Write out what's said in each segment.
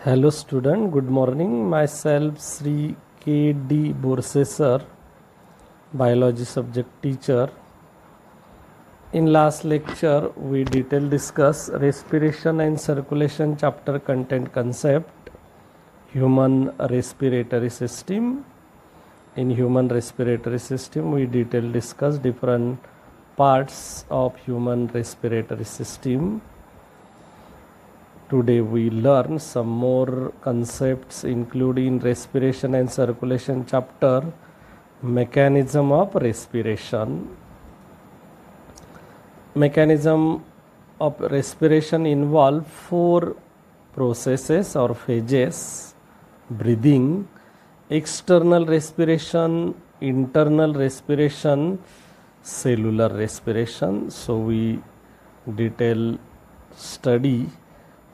Hello student, good morning. Myself Sri K.D. Borse sir, biology subject teacher. In last lecture, we detail discuss respiration and circulation chapter content concept, human respiratory system. In human respiratory system, we detail discuss different parts of human respiratory system. Today we learn some more concepts including respiration and circulation chapter, mechanism of respiration. Mechanism of respiration involve four processes or phases: breathing, external respiration, internal respiration, cellular respiration. So we detail study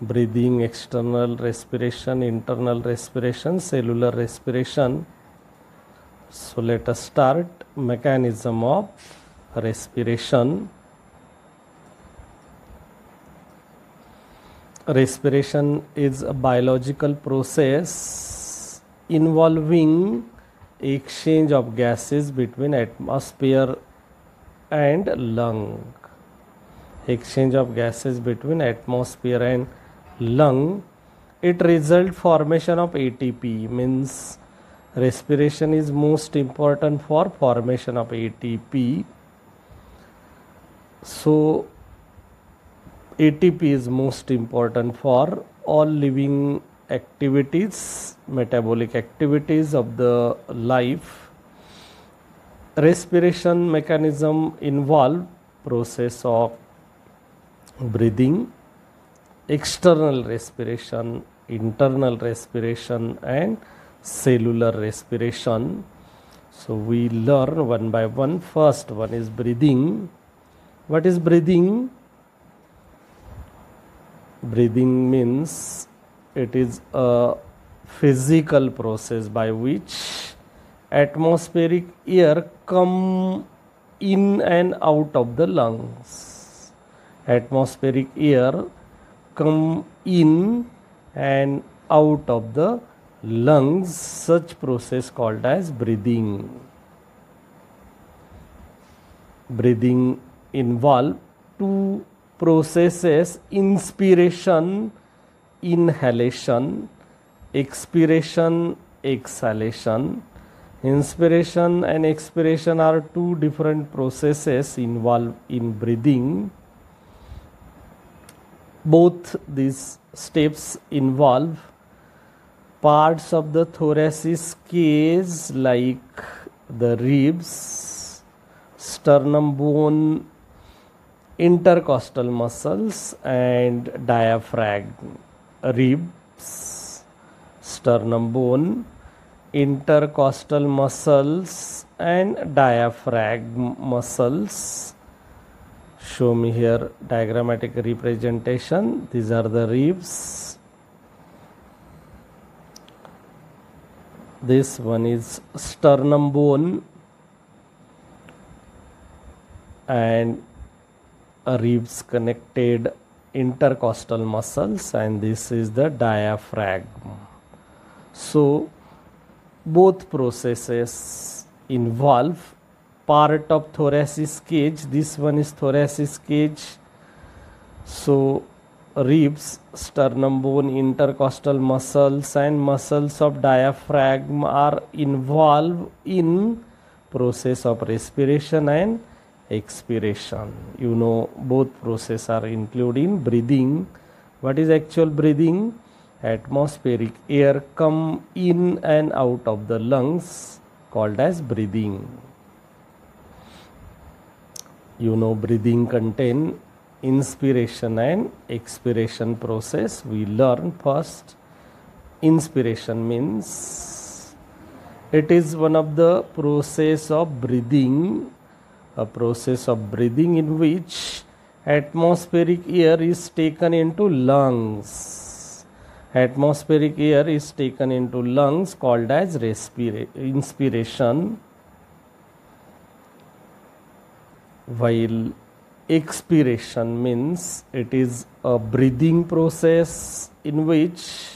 breathing, external respiration, internal respiration, cellular respiration. So let us start. Mechanism of respiration. Respiration is a biological process involving exchange of gases between atmosphere and lung. Exchange of gases between atmosphere and lung. It result formation of ATP, means respiration is most important for formation of ATP. So ATP is most important for all living activities, metabolic activities of the life. Respiration mechanism involve process of breathing, external respiration, internal respiration, and cellular respiration. So we learn one by one. First one is breathing. What is breathing? Breathing means it is a physical process by which atmospheric air come in and out of the lungs. Atmospheric air come in and out of the lungs. Such process called as breathing. Breathing involve two processes: inspiration, inhalation, expiration, exhalation. Inspiration and expiration are two different processes involved in breathing. Both these steps involve parts of the thoracic cage like the ribs, sternum bone, intercostal muscles, and diaphragm. Ribs, sternum bone, intercostal muscles, and diaphragm muscles. Show me here diagrammatic representation. These are the ribs. This one is sternum bone and ribs connected intercostal muscles, and this is the diaphragm. So both processes involve part of thoracic cage. This one is thoracic cage. So ribs, sternum bone, intercostal muscles, and muscles of diaphragm are involved in process of respiration and expiration. You know, both processes are including breathing. What is actual breathing? Atmospheric air come in and out of the lungs, called as breathing. You know, breathing contain inspiration and expiration process. We learn first. Inspiration means it is one of the process of breathing, a process of breathing in which atmospheric air is taken into lungs. Atmospheric air is taken into lungs, called as inspiration, while expiration means it is a breathing process in which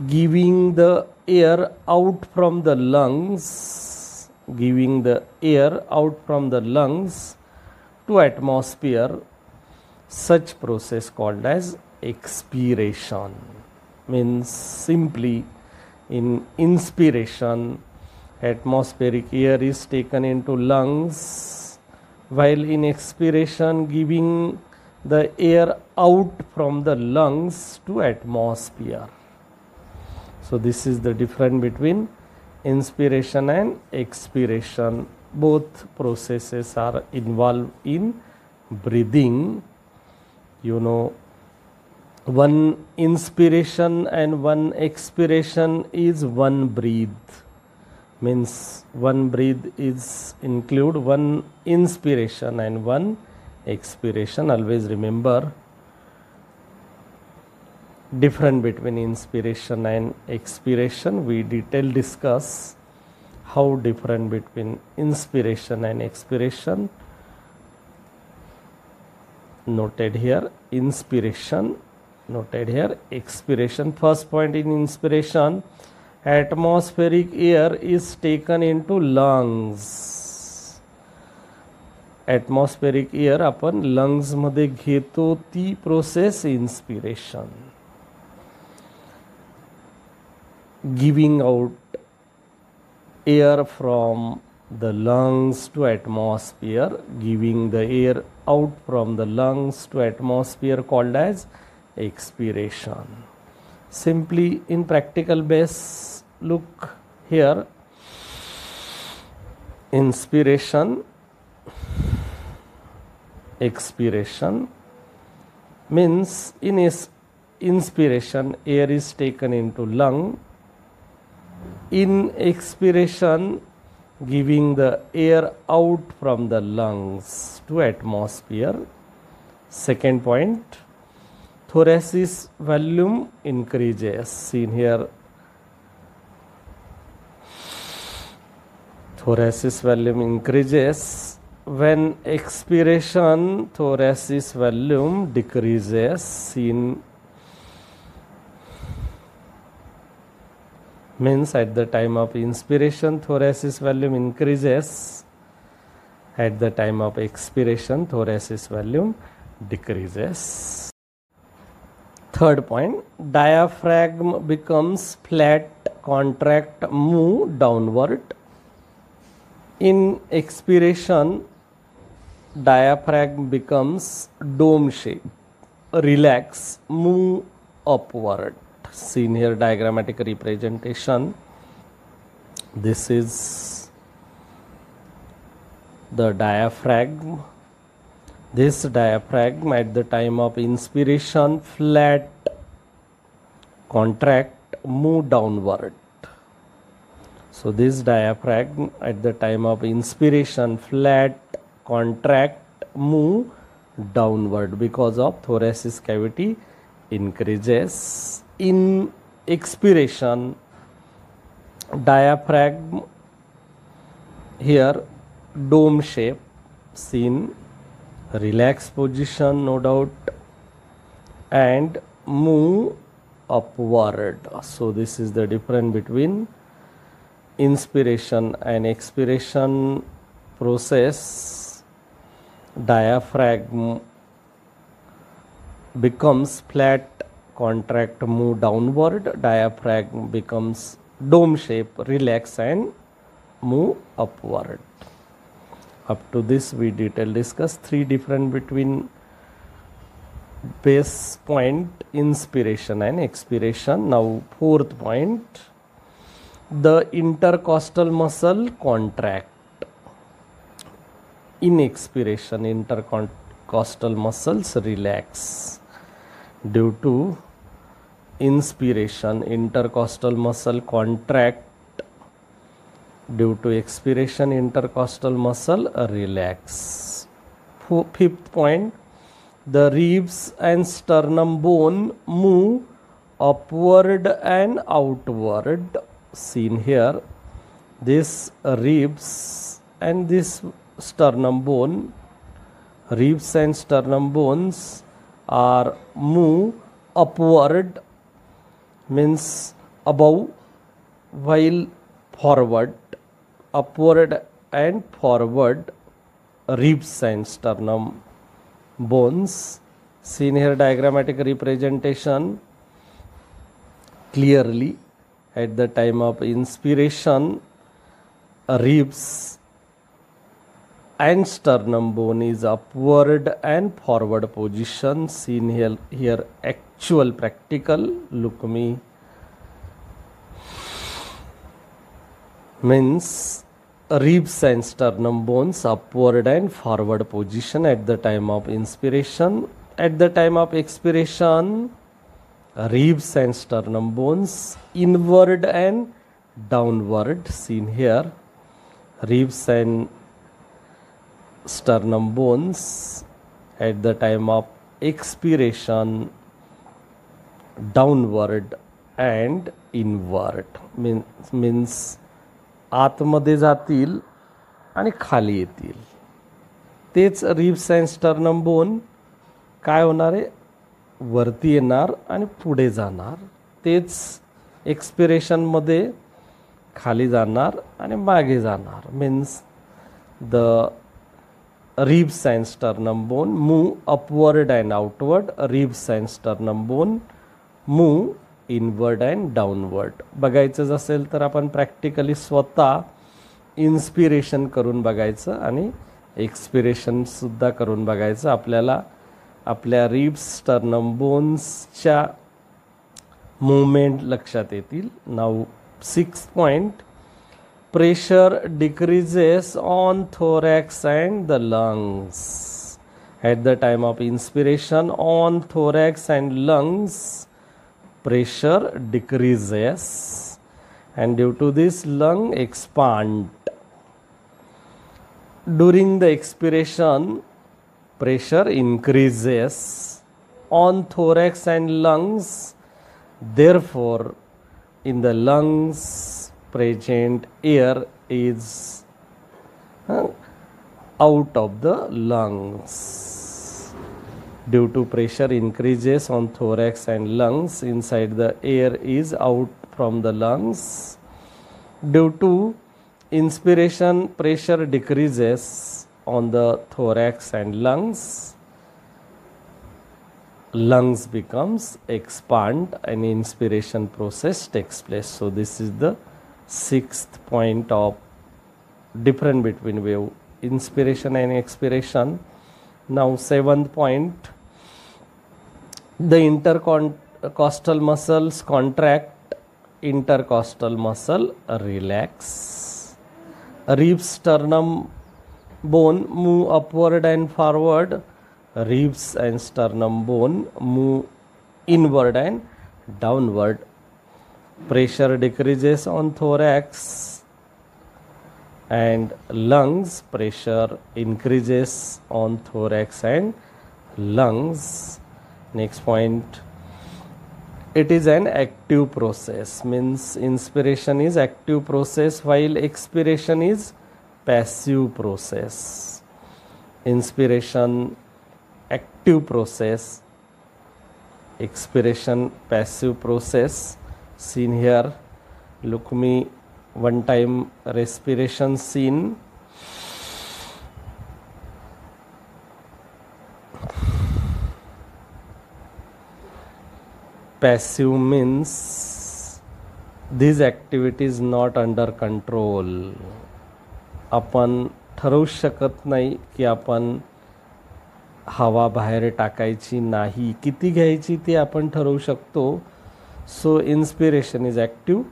giving the air out from the lungs, giving the air out from the lungs to atmosphere, such process called as expiration. Means simply, in inspiration, atmospheric air is taken into lungs, while in expiration, giving the air out from the lungs to atmosphere. So this is the difference between inspiration and expiration. Both processes are involved in breathing. You know, one inspiration and one expiration is one breath. Means one breath is include one inspiration and one expiration. Always remember difference between inspiration and expiration. We detail discuss how different between inspiration and expiration. Noted here, inspiration. Noted here, expiration. First point in inspiration, atmospheric air is taken into lungs. Atmospheric air आपण lungs मध्ये घेतो ती process inspiration. Giving out air from the lungs to atmosphere, giving the air out from the lungs to atmosphere called as expiration. Simply in practical base, look here, inspiration, expiration means in inspiration air is taken into lung, in expiration giving the air out from the lungs to atmosphere. Second point, thoracic volume increases. Seen here, thoracic volume increases. When expiration, thoracic volume decreases. Seen means at the time of inspiration, thoracic volume increases. At the time of expiration, thoracic volume decreases. Third point, diaphragm becomes flat, contract, move downward. In expiration, diaphragm becomes dome shape, relax, move upward. Seen here diagrammatic representation. This is the diaphragm. This diaphragm at the time of inspiration flat, contract, move downward. So this diaphragm at the time of inspiration flat, contract, move downward because of thoracic cavity increases. In expiration, diaphragm here dome shape, seen, relaxed position no doubt, and move upward. So this is the difference between inspiration and expiration process. Diaphragm becomes flat, contract, move downward. Diaphragm becomes dome shape, relax and move upward. Up to this we detail discuss three different between base point, inspiration and expiration. Now fourth point, the intercostal muscle contract. In expiration, intercostal muscles relax. Due to inspiration, intercostal muscle contract. Due to expiration, intercostal muscle relax. Fifth point, the ribs and sternum bone move upward and outward. Seen here, this ribs and this sternum bone, ribs and sternum bones are move upward, means above, while forward, upward and forward ribs and sternum bones. Seen here diagrammatic representation. Clearly, at the time of inspiration, ribs and sternum bone is upward and forward position. Seen here actual practical. Look me. Means ribs and sternum bones upward and forward position at the time of inspiration. At the time of expiration, ribs and sternum bones inward and downward. Seen here, ribs and sternum bones at the time of expiration downward and inward. Means आतमध्ये जातील आणि खाली येतील. तेच ribs and sternum bone काय होणार आहे, वरती येणार आणि पुढे जाणार. तेच एक्सपिरेशनमध्ये खाली जाणार आणि मागे जाणार. Means the ribs and sternum bone move upward and outward, ribs and sternum bone move inward and downward. बघायचं असेल तर आपण प्रॅक्टिकली स्वतः इन्स्पिरेशन करून बघायचं आणि एक्सपिरेशनसुद्धा करून बघायचं. आपल्याला आपल्या रिब्स स्टर्नम बोन्सच्या मूवमेंट लक्षात येतील. नाऊ 6th point, pressure decreases on thorax and the lungs. At the time of inspiration, on thorax and lungs, pressure decreases, and due to this lung expand. During the expiration, pressure increases on thorax and lungs. Therefore, in the lungs present air is out of the lungs. Due to pressure increases on thorax and lungs, inside the air is out from the lungs. Due to inspiration, pressure decreases on the thorax and lungs. Lungs becomes expand and inspiration process takes place. So this is the 6th point of difference between wave inspiration and expiration. Now 7th point, the intercostal muscles contract, intercostal muscle relax. Ribs sternum bone move upward and forward, ribs and sternum bone move inward and downward. Pressure decreases on thorax and lungs, pressure increases on thorax and lungs. Next point, it is an active process. Means inspiration is active process while expiration is passive process. Inspiration active process, expiration passive process. Seen here, look me one time respiration scene. Passive means these activities not under control. आपण ठरवू शकत नाही की आपण हवा बाहेर टाकायची नाही, किती घ्यायची ते आपण ठरवू शकतो. So inspiration is active,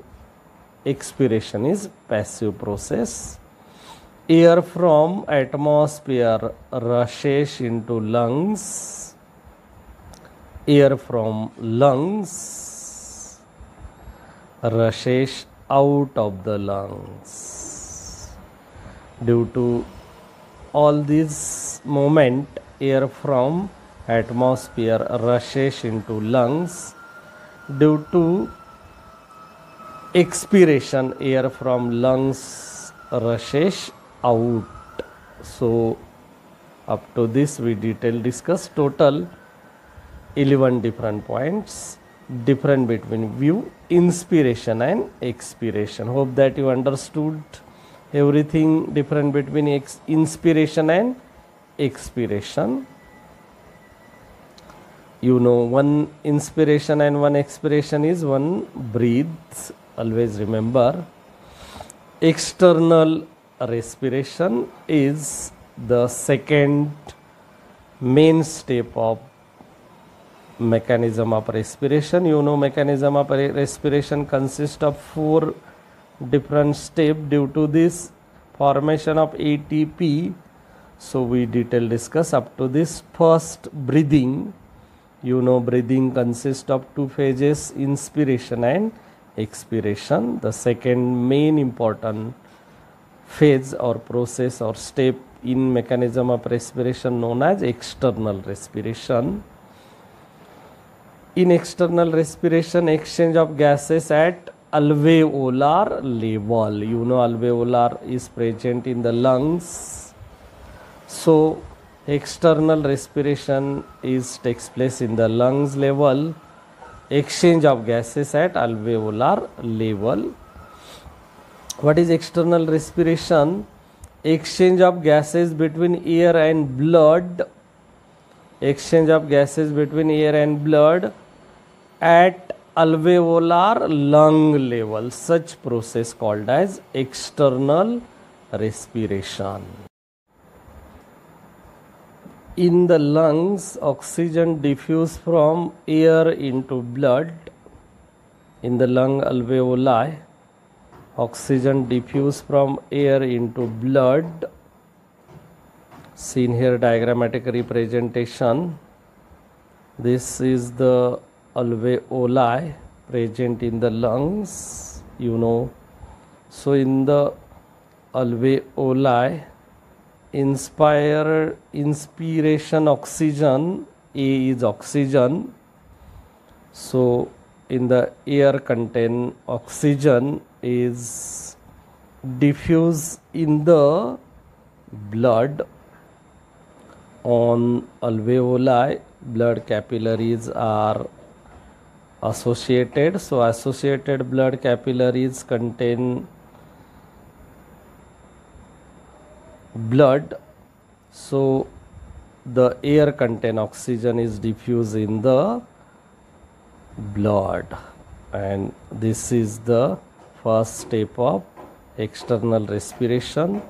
expiration is passive process. Air from atmosphere rushes into lungs. Air from lungs rushes out of the lungs. Due to all this movement, air from atmosphere rushes into lungs. Due to expiration, air from lungs rushes out. So up to this we detail discuss total 11 different points. difference between view, inspiration and expiration. Hope that you understood everything different between inspiration and expiration. You know, one inspiration and one expiration is one breathe. Always remember. External respiration is the second main step of mechanism of respiration. You know, mechanism of respiration consists of 4 different steps due to this formation of ATP. So we detail discuss up to this. First, breathing. You know, breathing consists of 2 phases, inspiration and expiration. The second main important phase or process or step in mechanism of respiration known as external respiration. In external respiration, exchange of gases at alveolar level. You know, alveolar is present in the lungs. So external respiration takes place in the lungs level. Exchange of gases at alveolar level. What is external respiration? Exchange of gases between air and blood. Exchange of gases between air and blood at alveolar lung level. Such process called as external respiration. In the lungs, oxygen diffuses from air into blood. In the lung alveoli, oxygen diffuses from air into blood. Seen here diagrammatic representation. This is the alveoli present in the lungs, you know. So in the alveoli, inspiration oxygen, A is oxygen. So in the air contain oxygen is diffused in the blood. On alveoli, blood capillaries are associated. So associated blood capillaries contain blood. So the air contain oxygen is diffused in the blood, and this is the first step of external respiration.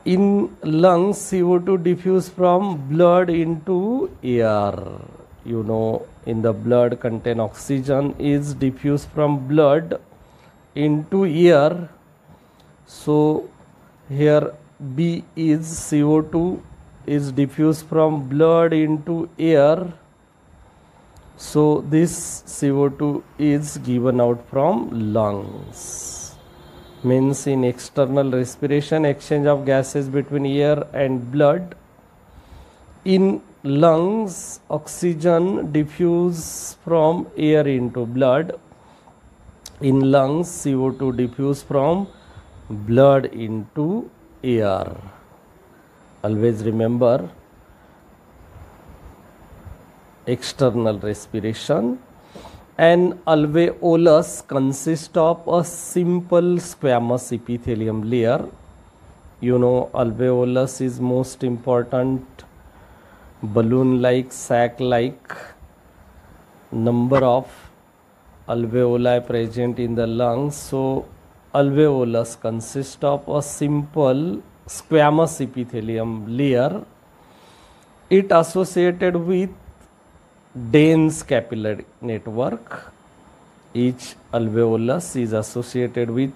In lungs, CO2 diffuse from blood into air. You know, in the blood contain oxygen is diffused from blood into air. So here B is CO2 is diffused from blood into air. So this CO2 is given out from lungs. Means in external respiration, exchange of gases between air and blood. In lungs, oxygen diffuse from air into blood. In lungs, CO2 diffuse from blood into air. Always remember external respiration. An alveolus consists of a simple squamous epithelium layer. You know, alveolus is most important balloon-like, sac-like number of alveoli present in the lungs. So alveolus consists of a simple squamous epithelium layer. It associated with dense capillary network. Each alveolus is associated with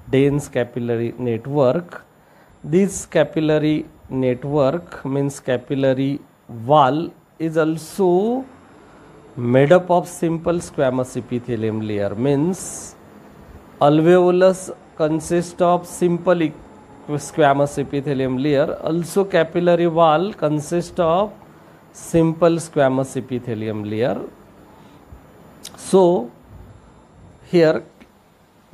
dense capillary network. This capillary network means capillary wall is also made up of simple squamous epithelium layer. Means alveolus consists of simple squamous epithelium layer. Also capillary wall consists of simple squamous epithelium layer. So here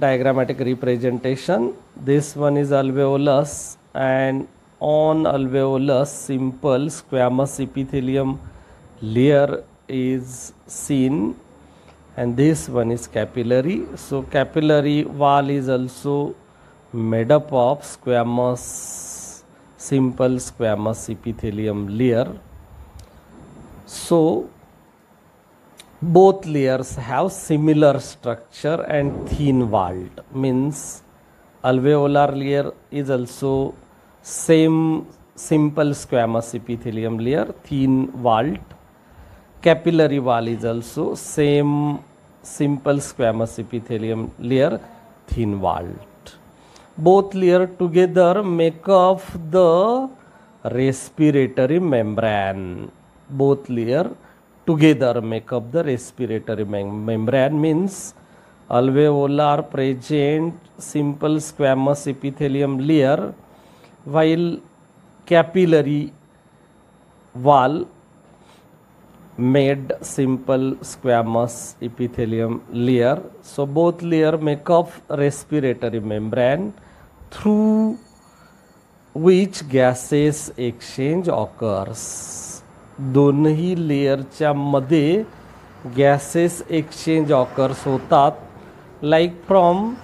diagrammatic representation, this one is alveolus, and on alveolus simple squamous epithelium layer is seen and this one is capillary. So capillary wall is also made up of squamous, simple squamous epithelium layer. So both layers have similar structure and thin walled, means alveolar layer is also same simple squamous epithelium layer, thin walled. Capillary wall is also same simple squamous epithelium layer, thin walled. Both layer together make up the respiratory membrane. Both layer together make up the respiratory membrane, means alveolar present simple squamous epithelium layer, while capillary wall made simple squamous epithelium layer. So both layer make up respiratory membrane through which gases exchange occurs. दोनही लेयरच्या मध्ये gases exchange occurs होतात. Like from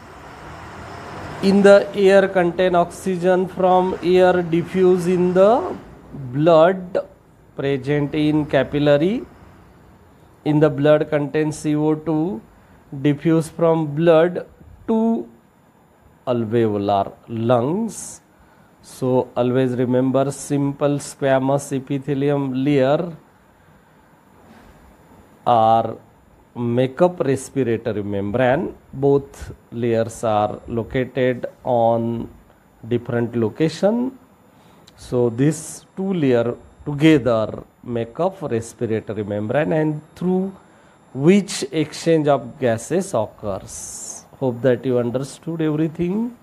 in the air contain oxygen from air diffuse in the blood present in capillary. In the blood contain CO2 diffuse from blood to alveolar lungs. So always remember, simple squamous epithelium layer are make up respiratory membrane. Both layers are located on different location. So these two layers together make up respiratory membrane, and through which exchange of gases occurs. Hope that you understood everything.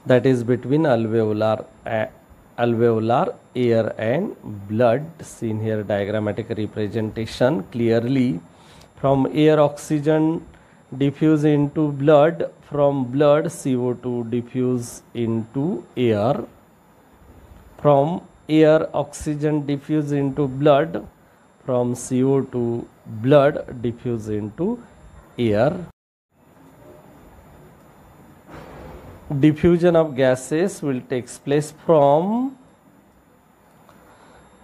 That is between alveolar air and blood. Seen here diagrammatic representation clearly. From air oxygen diffuse into blood, from blood CO2 diffuse into air, from air oxygen diffuse into blood, from CO2 blood diffuse into air. Diffusion of gases will take place from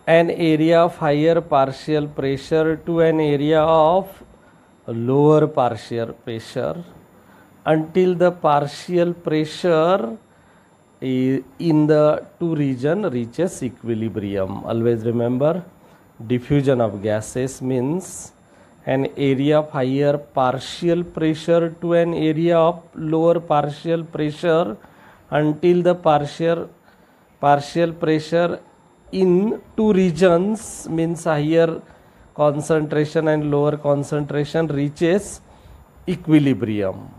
an area of higher partial pressure to an area of lower partial pressure until the partial pressure in the two region reaches equilibrium. Always remember, diffusion of gases means an area of higher partial pressure to an area of lower partial pressure until the partial pressure in two regions, means higher concentration and lower concentration, reaches equilibrium.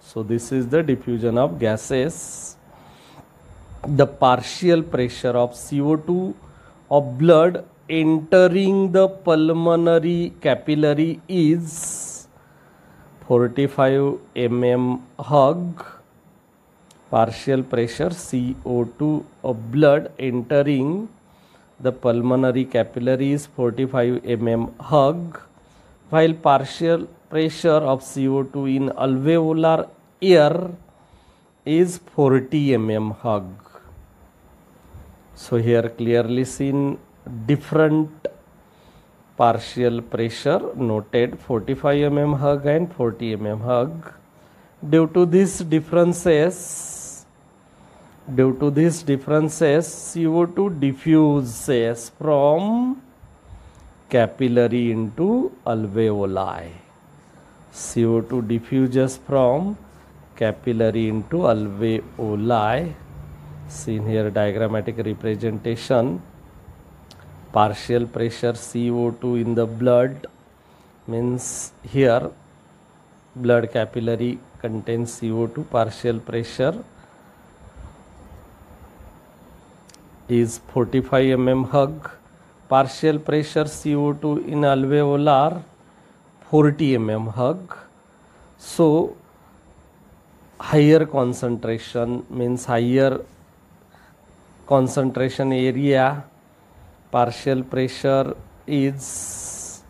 So this is the diffusion of gases. The partial pressure of CO2 of blood entering the pulmonary capillary is 45 mm Hg. Partial pressure CO2 of blood entering the pulmonary capillary is 45 mm Hg, while partial pressure of CO2 in alveolar air is 40 mm Hg. So here clearly seen different partial pressure noted, 45 mm Hg and 40 mm Hg. Due to these differences, CO2 diffuses from capillary into alveoli. CO2 diffuses from capillary into alveoli. Seen here diagrammatic representation. Partial pressure CO2 in the blood means here blood capillary contains CO2. Partial pressure is 45 mm Hg. Partial pressure CO2 in alveolar 40 mm Hg. So higher concentration means higher concentration area, partial pressure is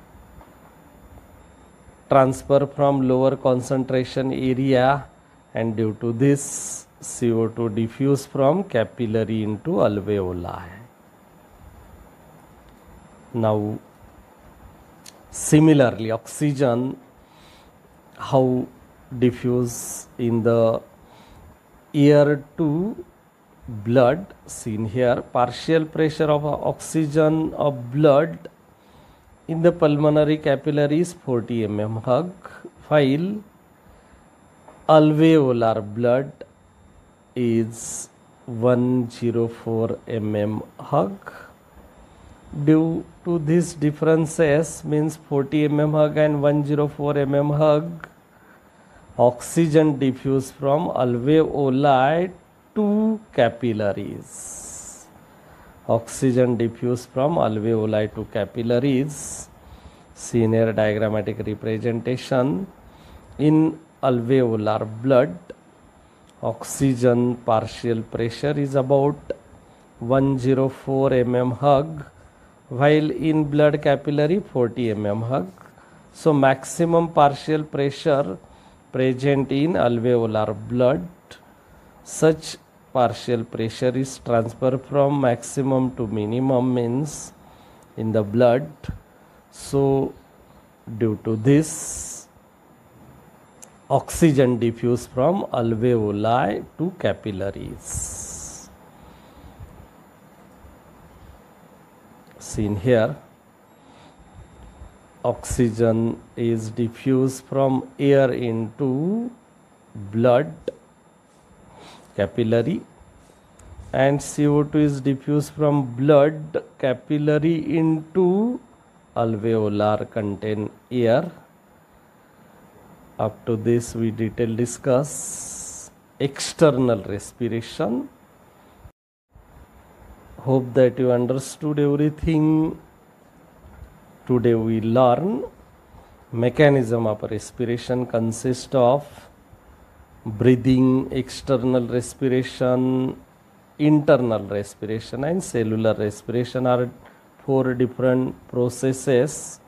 transfer from lower concentration area, and due to this CO2 diffuse from capillary into alveoli. Now similarly, oxygen, how diffuse in the air to blood, seen here. Partial pressure of oxygen of blood in the pulmonary capillary is 40 mm Hg, while alveolar blood is 104 mm Hg. Due to these differences, means 40 mm Hg and 104 mm Hg, oxygen diffuse from alveoli to capillaries. Oxygen diffuse from alveoli to capillaries. Seen here diagrammatic representation. In alveolar blood, oxygen partial pressure is about 104 mm Hg, while in blood capillary 40 mm Hg. So maximum partial pressure present in alveolar blood, such partial pressure is transferred from maximum to minimum, means in the blood. So due to this, oxygen diffuse from alveoli to capillaries. Seen here, oxygen is diffused from air into blood capillary, and CO2 is diffused from blood capillary into alveolar contain air. Up to this we detail discuss external respiration. Hope that you understood everything. Today we learn mechanism of respiration consists of breathing, external respiration, internal respiration and cellular respiration are 4 different processes.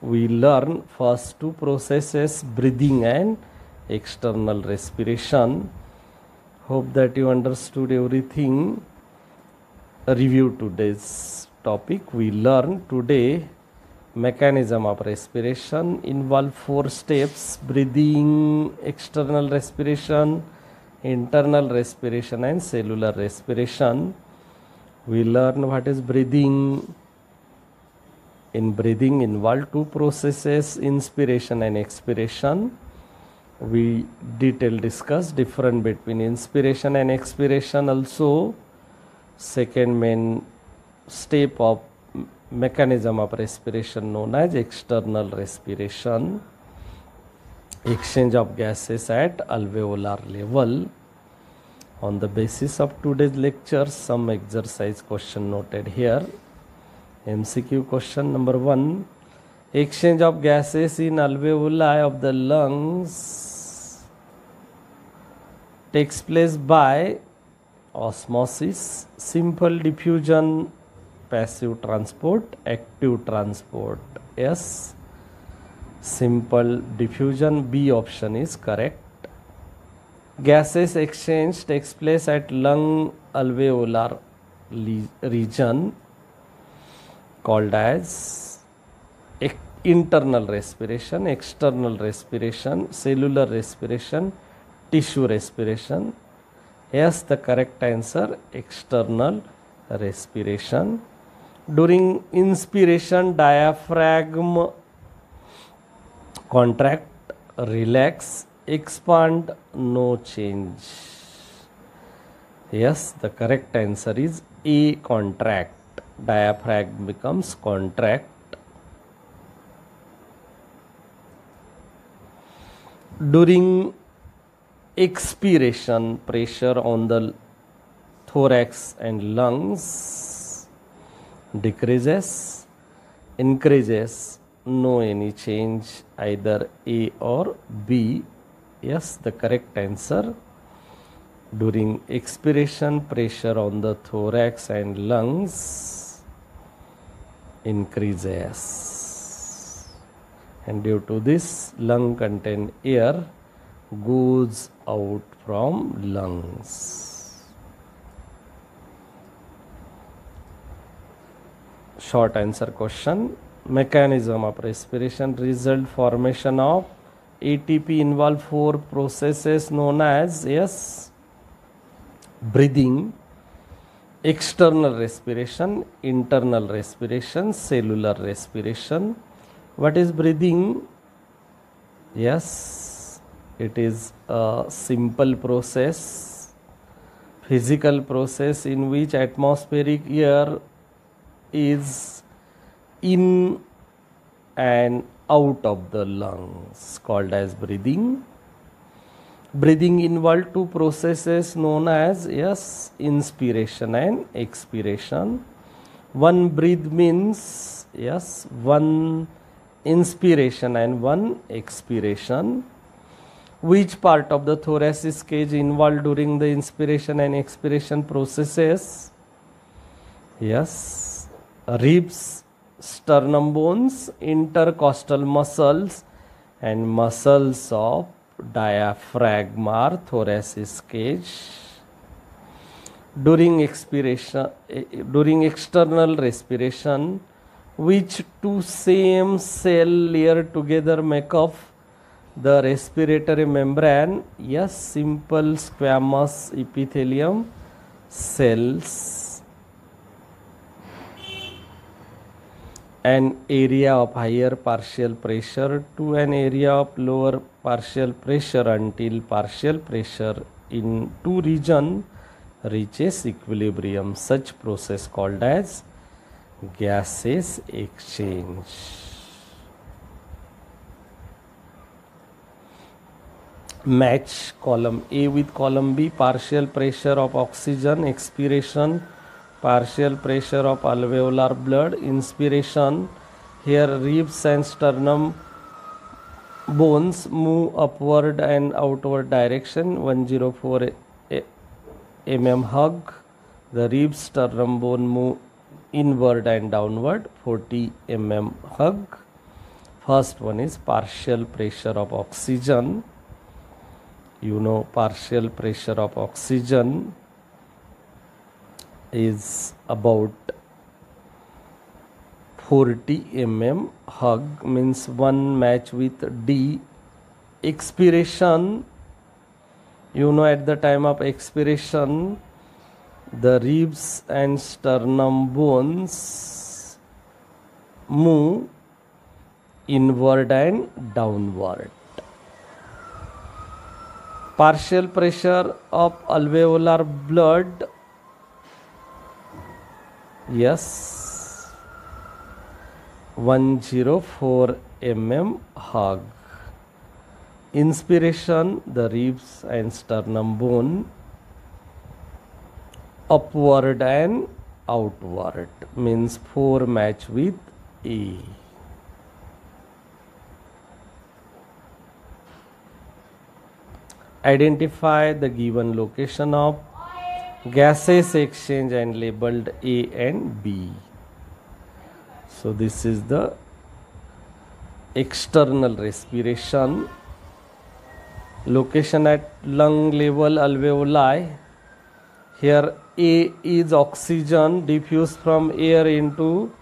We learn first 2 processes, breathing and external respiration. Hope that you understood everything. Review today's topic. We learn today mechanism of respiration involve 4 steps: breathing, external respiration, internal respiration and cellular respiration. We learn what is breathing. In breathing involve 2 processes, inspiration and expiration. We detail discuss difference between inspiration and expiration also. Second main step of mechanism of respiration known as external respiration. Exchange of gases at alveolar level. On the basis of today's lecture, some exercise question noted here. MCQ question number 1. Exchange of gases in alveoli of the lungs takes place by osmosis, simple diffusion, passive transport, active transport. Yes, simple diffusion, B option is correct. Gases exchange takes place at lung alveolar region called as internal respiration, external respiration, cellular respiration, tissue respiration. Yes, the correct answer, external respiration. During inspiration, diaphragm contract, relax, expand, no change. Yes, the correct answer is A, contract. Diaphragm becomes contract. During expiration, pressure on the thorax and lungs decreases, increases, no any change, either A or B. Yes, the correct answer. During expiration, pressure on the thorax and lungs increases. and due to this lung contain air goes out from lungs. Short answer question. Mechanism of respiration result formation of ATP involve 4 processes known as, yes, breathing, external respiration, internal respiration, cellular respiration. What is breathing? Yes, it is a simple process, physical process in which atmospheric air is in and out of the lungs, called as breathing. Breathing involves 2 processes known as, yes, inspiration and expiration. One breath means, yes, one inspiration and one expiration. Which part of the thoracic cage involved during the inspiration and expiration processes? Yes, ribs, sternum bones, intercostal muscles and muscles of diaphragm are thoracic cage. During expiration, during external respiration, which 2 same cell layer together make up the respiratory membrane? Yes, simple squamous epithelium cells. An area of higher partial pressure to an area of lower partial pressure until partial pressure in 2 regions reaches equilibrium. Such process called as gaseous exchange. Match column A with column B. Partial pressure of oxygen, expiration, partial pressure of alveolar blood, inspiration. Here ribs and sternum bones move upward and outward direction, 104 mm hug. The ribs sternum bone move inward and downward, 40 mm hug. First one is partial pressure of oxygen. You know, partial pressure of oxygen is about 40 mm hug, means 1 match with D. Expiration, you know, at the time of expiration the ribs and sternum bones move inward and downward. Partial pressure of alveolar blood, yes, 104 mm hug. Inspiration, the ribs and sternum bone upward and outward, means 4 match with A. Identify the given location of gaseous exchange and labeled A and B. So this is the external respiration. Location at lung level, alveoli. Here A is oxygen diffused from air into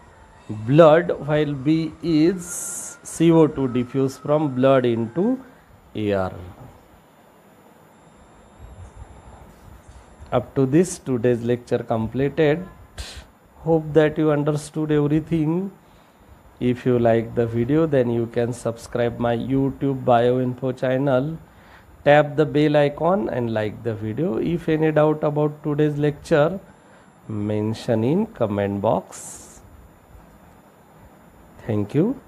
blood, while B is CO2 diffused from blood into air. Up to this, today's lecture completed. Hope that you understood everything. If you like the video, then you can subscribe my YouTube BioInfo channel. Tap the bell icon and like the video. If any doubt about today's lecture, mention in comment box. Thank you.